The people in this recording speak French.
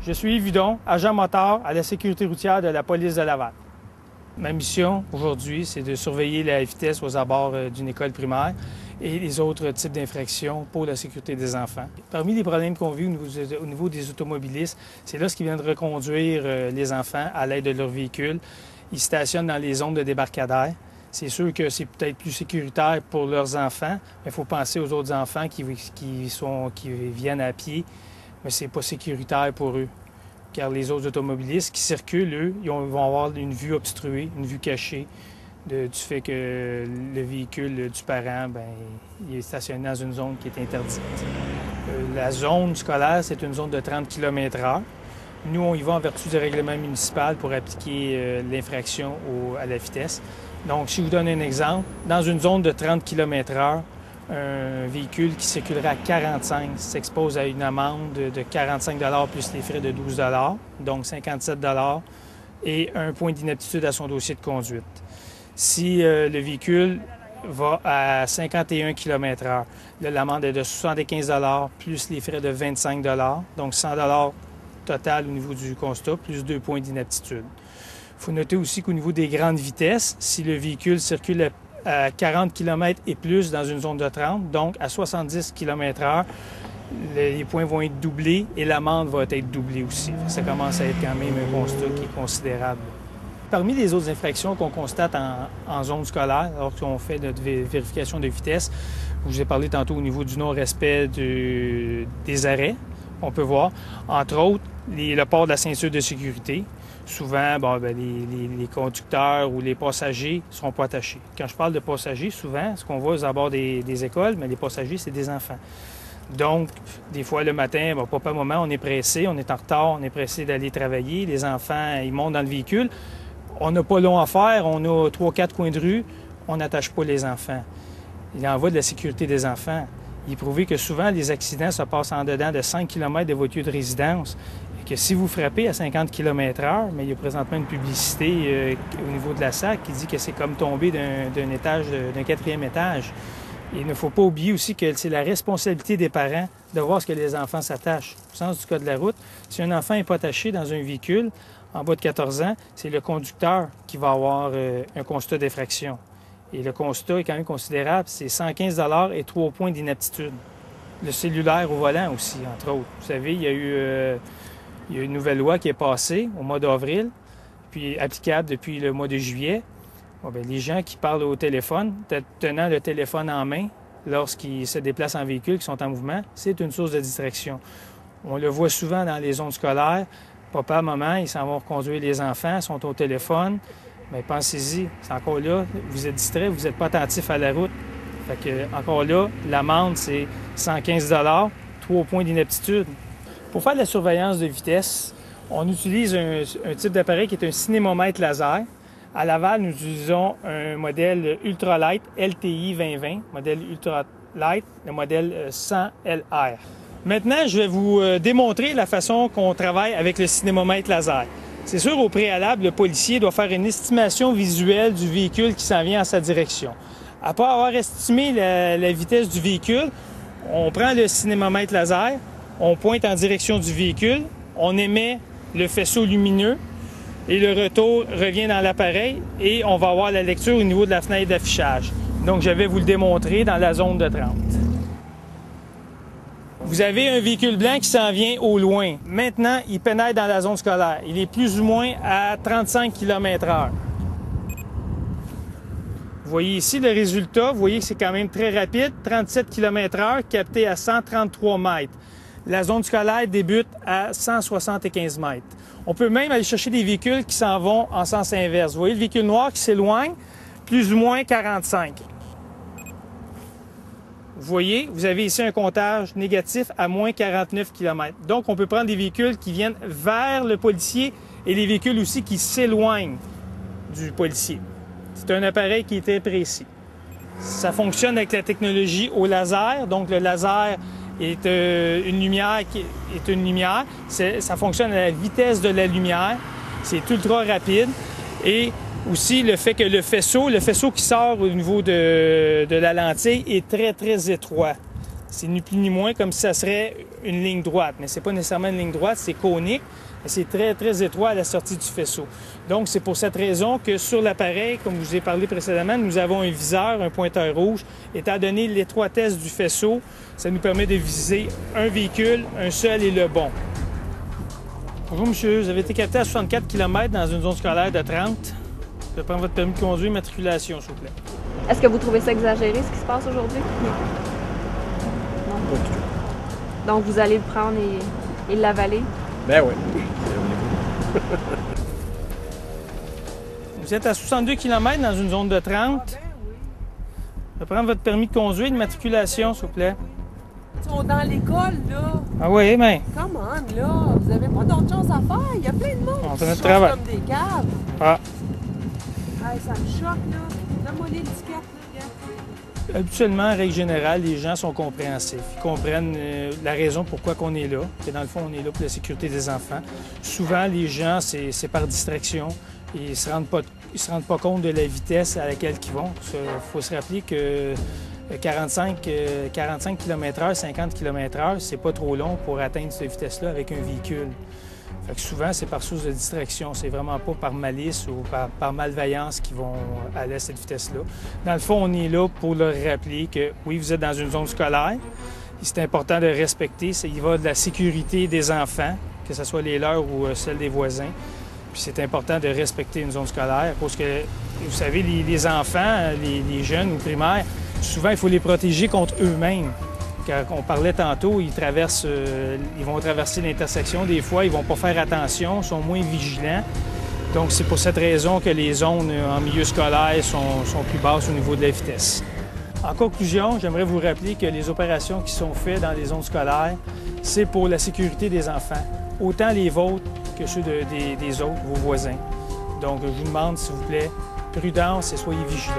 Je suis Yves Hudon, agent moteur à la sécurité routière de la police de Laval. Ma mission aujourd'hui, c'est de surveiller la vitesse aux abords d'une école primaire et les autres types d'infractions pour la sécurité des enfants. Parmi les problèmes qu'on vit au niveau des automobilistes, c'est lorsqu'ils viennent reconduire les enfants à l'aide de leur véhicule. Ils stationnent dans les zones de débarcadère. C'est sûr que c'est peut-être plus sécuritaire pour leurs enfants, mais il faut penser aux autres enfants qui viennent à pied, mais c'est pas sécuritaire pour eux. Car les autres automobilistes qui circulent, eux, ils vont avoir une vue obstruée, une vue cachée du fait que le véhicule du parent, il est stationné dans une zone qui est interdite. La zone scolaire, c'est une zone de 30 km/h. Nous, on y va en vertu du règlement municipal pour appliquer l'infraction à la vitesse. Donc, si je vous donne un exemple, dans une zone de 30 km/h, un véhicule qui circulerait à 45 s'expose à une amende de 45 $ plus les frais de 12 $, donc 57 $ et un point d'inaptitude à son dossier de conduite. Si le véhicule va à 51 km/h, l'amende est de 75 $ plus les frais de 25 $, donc 100 $ total au niveau du constat, plus 2 points d'inaptitude. Il faut noter aussi qu'au niveau des grandes vitesses, si le véhicule circule à 40 km et plus dans une zone de 30, donc à 70 km/h, les points vont être doublés et l'amende va être doublée aussi. Ça commence à être quand même un constat qui est considérable. Parmi les autres infractions qu'on constate en zone scolaire, alors qu'on fait notre vérification de vitesse, je vous ai parlé tantôt au niveau du non-respect des arrêts, on peut voir, entre autres, le port de la ceinture de sécurité. Souvent, les conducteurs ou les passagers ne seront pas attachés. Quand je parle de passagers, souvent, ce qu'on voit aux abords des écoles, mais les passagers, c'est des enfants. Donc, des fois, le matin, papa, maman, on est pressé, on est en retard, on est pressé d'aller travailler. Les enfants, ils montent dans le véhicule. On n'a pas long à faire, on a 3-4 coins de rue, on n'attache pas les enfants. Il en va de la sécurité des enfants. Il est prouvé que souvent, les accidents se passent en dedans de 5 km de votre lieu de résidence. Et que si vous frappez à 50 km/h, mais il y a présentement une publicité au niveau de la SAC qui dit que c'est comme tomber d'un étage, d'un 4e étage. Et il ne faut pas oublier aussi que c'est la responsabilité des parents de voir ce que les enfants s'attachent. Au sens du code de la route, si un enfant n'est pas attaché dans un véhicule en bas de 14 ans, c'est le conducteur qui va avoir un constat d'infraction. Et le constat est quand même considérable, c'est 115 $ et 3 points d'inaptitude. Le cellulaire au volant aussi, entre autres. Vous savez, il y a eu une nouvelle loi qui est passée au mois d'avril, puis applicable depuis le mois de juillet. Les gens qui parlent au téléphone, tenant le téléphone en main lorsqu'ils se déplacent en véhicule, qui sont en mouvement, c'est une source de distraction. On le voit souvent dans les zones scolaires. Papa, maman, ils s'en vont reconduire les enfants, sont au téléphone. Bien, pensez-y, c'est encore là, vous êtes distrait, vous n'êtes pas attentif à la route. Fait que, encore là, l'amende, c'est 115 $, 3 points d'inaptitude. Pour faire de la surveillance de vitesse, on utilise un type d'appareil qui est un cinémomètre laser. À Laval, nous utilisons un modèle Ultralight LTI 2020, modèle Ultralight, le modèle 100 LR. Maintenant, je vais vous démontrer la façon qu'on travaille avec le cinémomètre laser. C'est sûr, au préalable, le policier doit faire une estimation visuelle du véhicule qui s'en vient en sa direction. Après avoir estimé la vitesse du véhicule, on prend le cinémomètre laser, on pointe en direction du véhicule, on émet le faisceau lumineux et le retour revient dans l'appareil et on va avoir la lecture au niveau de la fenêtre d'affichage. Donc, je vais vous le démontrer dans la zone de 30. Vous avez un véhicule blanc qui s'en vient au loin. Maintenant, il pénètre dans la zone scolaire. Il est plus ou moins à 35 km/h. Vous voyez ici le résultat. Vous voyez que c'est quand même très rapide. 37 km/h capté à 133 mètres. La zone scolaire débute à 175 mètres. On peut même aller chercher des véhicules qui s'en vont en sens inverse. Vous voyez le véhicule noir qui s'éloigne, plus ou moins 45. Vous voyez, vous avez ici un comptage négatif à moins 49 km. Donc, on peut prendre des véhicules qui viennent vers le policier et les véhicules aussi qui s'éloignent du policier. C'est un appareil qui est très précis. Ça fonctionne avec la technologie au laser. Donc, le laser est une lumière Ça fonctionne à la vitesse de la lumière. C'est ultra rapide. Et aussi, le fait que le faisceau qui sort au niveau de la lentille est très, très étroit. C'est ni plus ni moins comme si ça serait une ligne droite, mais ce n'est pas nécessairement une ligne droite, c'est cônique, mais c'est très, très étroit à la sortie du faisceau. Donc, c'est pour cette raison que sur l'appareil, comme je vous ai parlé précédemment, nous avons un viseur, un pointeur rouge. Étant donné l'étroitesse du faisceau, ça nous permet de viser un véhicule, un seul et le bon. Bonjour, monsieur. Vous avez été capté à 64 km dans une zone scolaire de 30. Je vais prendre votre permis de conduire, matriculation, s'il vous plaît. Est-ce que vous trouvez ça exagéré, ce qui se passe aujourd'hui? Non. Pas du tout. Donc, vous allez le prendre et l'avaler? Ben oui. Vous êtes à 62 km dans une zone de 30. Je vais prendre votre permis de conduire et de matriculation, s'il vous plaît. Ils sont dans l'école, là. Ah oui, mais Come on, là. Vous avez pas d'autre chose à faire. Il y a plein de monde On qui fait notre chauffent travail. comme des caves. Ah. Hey, ça me choque, là. Donne-moi l'étiquette, là, gars. Habituellement, en règle générale, les gens sont compréhensifs. Ils comprennent la raison pourquoi on est là. Que dans le fond, on est là pour la sécurité des enfants. Souvent, les gens, c'est par distraction. Ils ne se rendent pas compte de la vitesse à laquelle ils vont. Il faut se rappeler que 45 km/h, 50 km/h, c'est pas trop long pour atteindre cette vitesse-là avec un véhicule. Fait que souvent, c'est par source de distraction. C'est vraiment pas par malice ou par malveillance qu'ils vont aller à cette vitesse-là. Dans le fond, on est là pour leur rappeler que oui, vous êtes dans une zone scolaire. C'est important de respecter. Il va de la sécurité des enfants, que ce soit les leurs ou celle des voisins. Puis c'est important de respecter une zone scolaire parce que, vous savez, les enfants, les jeunes ou primaires, souvent, il faut les protéger contre eux-mêmes. Quand on parlait tantôt, ils vont traverser l'intersection. Des fois, ils ne vont pas faire attention, sont moins vigilants. Donc, c'est pour cette raison que les zones en milieu scolaire sont plus basses au niveau de la vitesse. En conclusion, j'aimerais vous rappeler que les opérations qui sont faites dans les zones scolaires, c'est pour la sécurité des enfants, autant les vôtres que ceux des autres, vos voisins. Donc, je vous demande, s'il vous plaît, prudence et soyez vigilants.